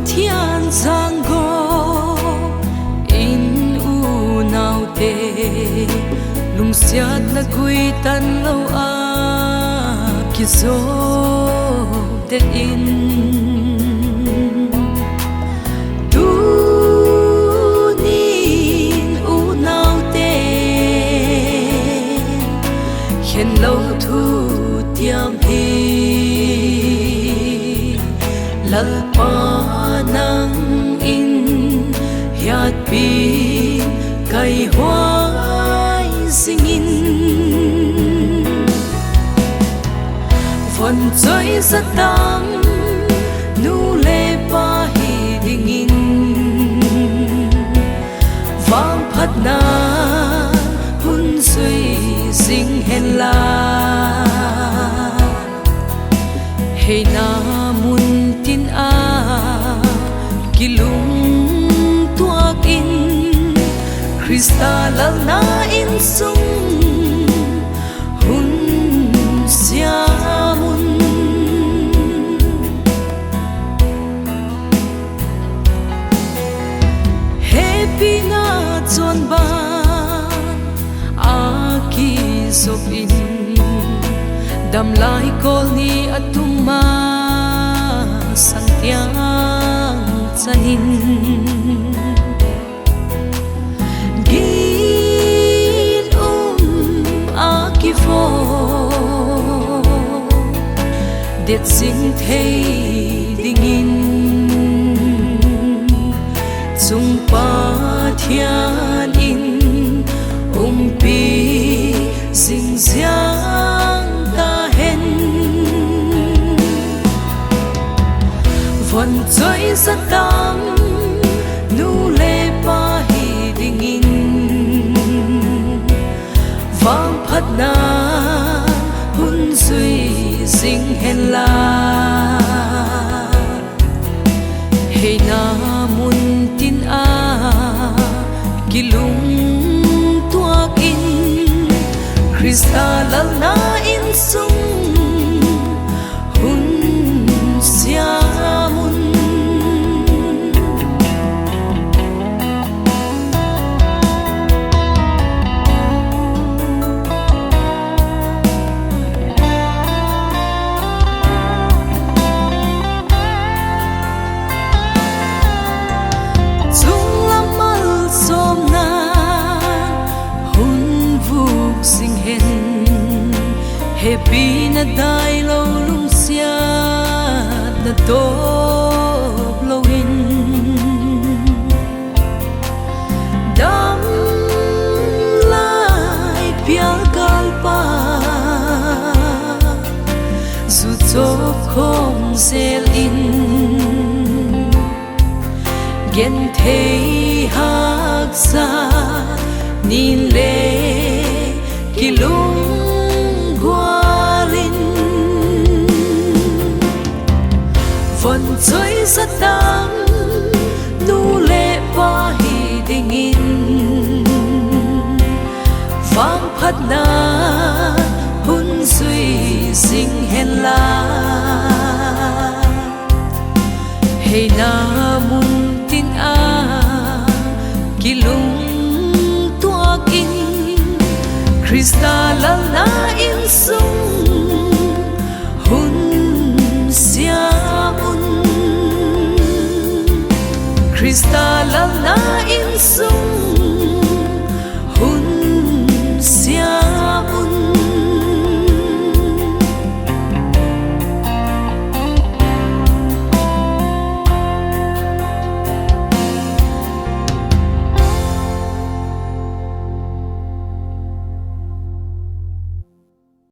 thiên giang go in u nào te lung siat na gui tan lâu a ki zo te in tu nin u nào te hiện lâu thu tiam hi lal pa nang in hiat pi kai hoai singin von choi sa tam nu le pa hi dingin vang phat na hun sui sing hen la hey na mun tin a kilung tuak in Krista lal na in sung hun sia mun happy na chon ba a ki sop in dam lai kol ni atuma sang tiang chanin gin a ki fo det sing thei dingin chung pa thian in pi sing giang von choi sa tam nu le pa hi dingin vang phat na hun sui sing hen la hey na mun tin a kilung tuak in Krista lal na in sung hun sia happy na dai lo lung sia na top lo in dam lai pial gal pa zu chop khom sel in gen thei hak sa nin le kilung von choi sa tam nu le pa hi dingin vang phat na hun sui sing hen la hey na mun tin a kilung tuak in Krista lal na in sung hun sia Krista lal na in sung